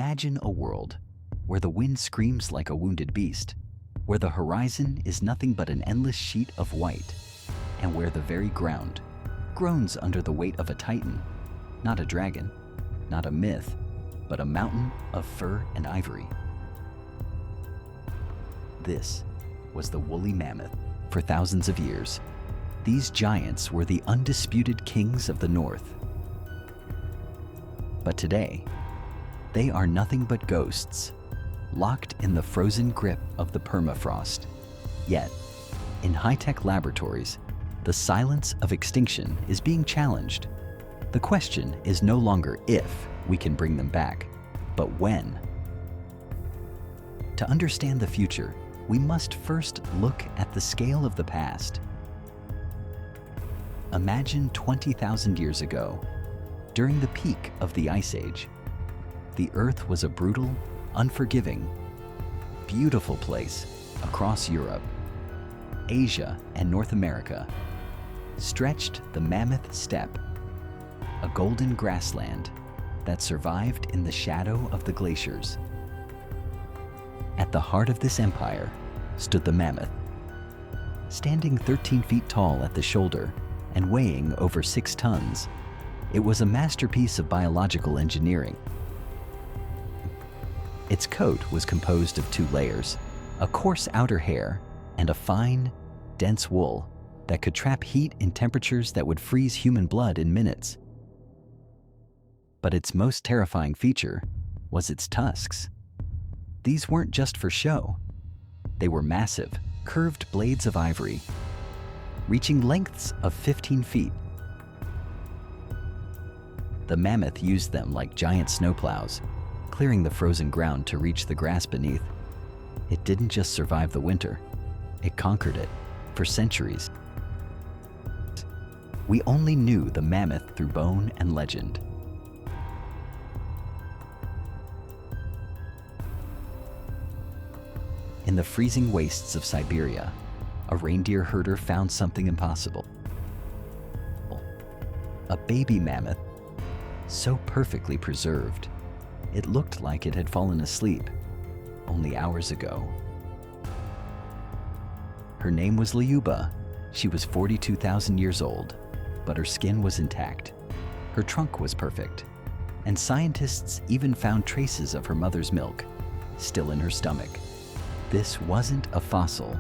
Imagine a world where the wind screams like a wounded beast, where the horizon is nothing but an endless sheet of white, and where the very ground groans under the weight of a titan, not a dragon, not a myth, but a mountain of fur and ivory. This was the woolly mammoth. For thousands of years, these giants were the undisputed kings of the north. But today, they are nothing but ghosts, locked in the frozen grip of the permafrost. Yet, in high-tech laboratories, the silence of extinction is being challenged. The question is no longer if we can bring them back, but when. To understand the future, we must first look at the scale of the past. Imagine 20,000 years ago, during the peak of the Ice Age. The Earth was a brutal, unforgiving, beautiful place across Europe, Asia, and North America. Stretched the Mammoth Steppe, a golden grassland that survived in the shadow of the glaciers. At the heart of this empire stood the mammoth, standing 13 feet tall at the shoulder and weighing over 6 tons. It was a masterpiece of biological engineering. Its coat was composed of 2 layers, a coarse outer hair and a fine, dense wool that could trap heat in temperatures that would freeze human blood in minutes. But its most terrifying feature was its tusks. These weren't just for show. They were massive, curved blades of ivory, reaching lengths of 15 feet. The mammoth used them like giant snowplows, clearing the frozen ground to reach the grass beneath. It didn't just survive the winter, it conquered it for centuries. We only knew the mammoth through bone and legend. In the freezing wastes of Siberia, a reindeer herder found something impossible. A baby mammoth, so perfectly preserved, it looked like it had fallen asleep only hours ago. Her name was Lyuba. She was 42,000 years old, but her skin was intact. Her trunk was perfect, and scientists even found traces of her mother's milk still in her stomach. This wasn't a fossil.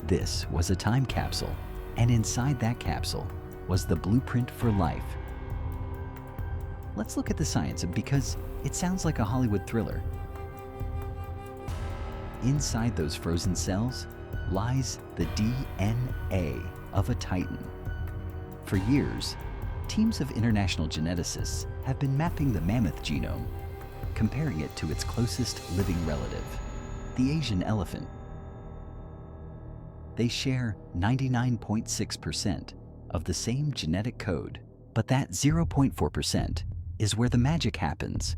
This was a time capsule, and inside that capsule was the blueprint for life. Let's look at the science because it sounds like a Hollywood thriller. Inside those frozen cells lies the DNA of a titan. For years, teams of international geneticists have been mapping the mammoth genome, comparing it to its closest living relative, the Asian elephant. They share 99.6% of the same genetic code, but that 0.4% is where the magic happens.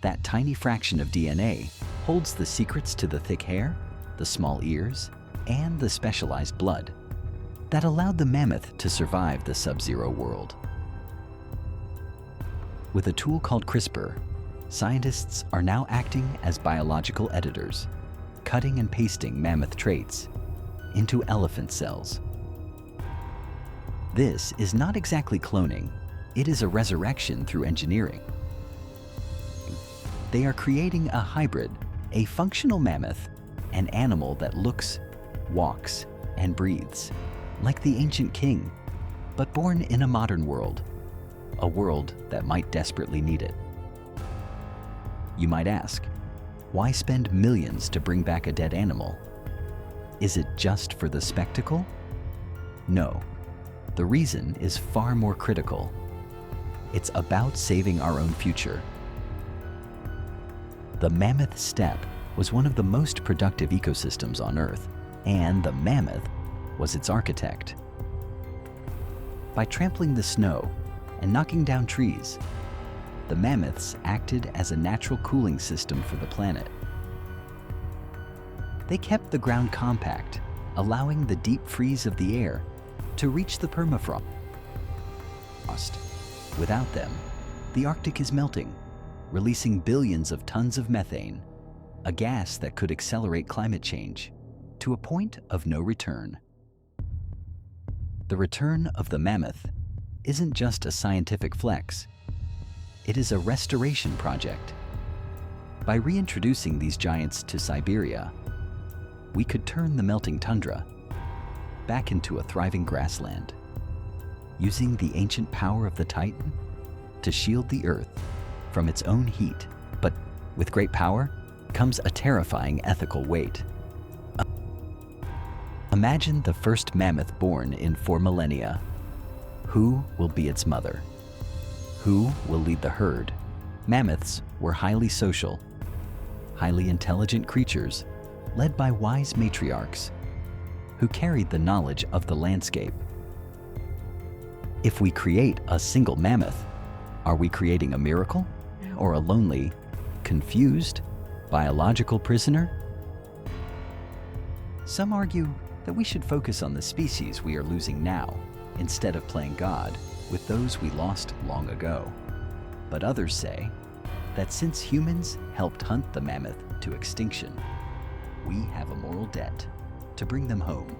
That tiny fraction of DNA holds the secrets to the thick hair, the small ears, and the specialized blood that allowed the mammoth to survive the sub-zero world. With a tool called CRISPR, scientists are now acting as biological editors, cutting and pasting mammoth traits into elephant cells. This is not exactly cloning, it is a resurrection through engineering. They are creating a hybrid, a functional mammoth, an animal that looks, walks, and breathes like the ancient king, but born in a modern world, a world that might desperately need it. You might ask, why spend millions to bring back a dead animal? Is it just for the spectacle? No, the reason is far more critical. It's about saving our own future. The Mammoth Steppe was one of the most productive ecosystems on Earth, and the mammoth was its architect. By trampling the snow and knocking down trees, the mammoths acted as a natural cooling system for the planet. They kept the ground compact, allowing the deep freeze of the air to reach the permafrost. Without them, the Arctic is melting, releasing billions of tons of methane, a gas that could accelerate climate change to a point of no return. The return of the mammoth isn't just a scientific flex, it is a restoration project. By reintroducing these giants to Siberia, we could turn the melting tundra back into a thriving grassland, using the ancient power of the Titan to shield the Earth from its own heat. But with great power comes a terrifying ethical weight. Imagine the first mammoth born in 4 millennia. Who will be its mother? Who will lead the herd? Mammoths were highly social, highly intelligent creatures led by wise matriarchs who carried the knowledge of the landscape. If we create a single mammoth, are we creating a miracle or a lonely, confused, biological prisoner? Some argue that we should focus on the species we are losing now instead of playing God with those we lost long ago. But others say that since humans helped hunt the mammoth to extinction, we have a moral debt to bring them home.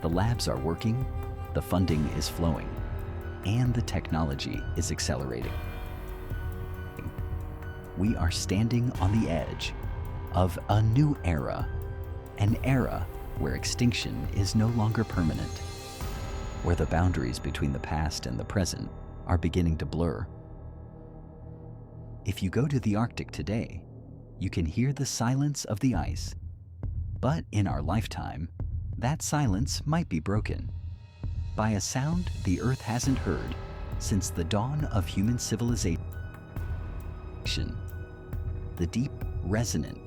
The labs are working, the funding is flowing, and the technology is accelerating. We are standing on the edge of a new era, an era where extinction is no longer permanent, where the boundaries between the past and the present are beginning to blur. If you go to the Arctic today, you can hear the silence of the ice. But in our lifetime, that silence might be broken by a sound the Earth hasn't heard since the dawn of human civilization. The deep, resonant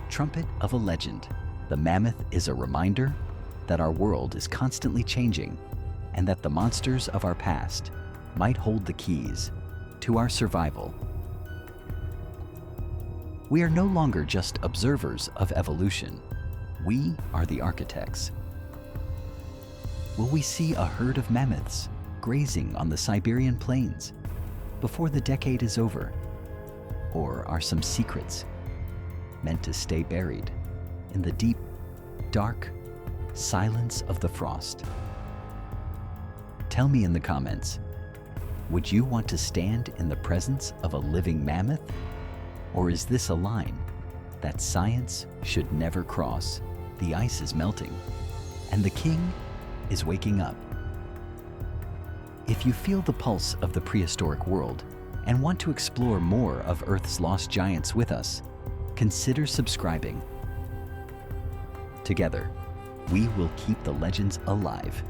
trumpet of a legend. The mammoth is a reminder that our world is constantly changing and that the monsters of our past might hold the keys to our survival. We are no longer just observers of evolution. We are the architects. Will we see a herd of mammoths grazing on the Siberian plains before the decade is over? Or are some secrets meant to stay buried in the deep, dark silence of the frost? Tell me in the comments, would you want to stand in the presence of a living mammoth? Or is this a line that science should never cross? The ice is melting, and the king is waking up. If you feel the pulse of the prehistoric world and want to explore more of Earth's lost giants with us, consider subscribing. Together, we will keep the legends alive.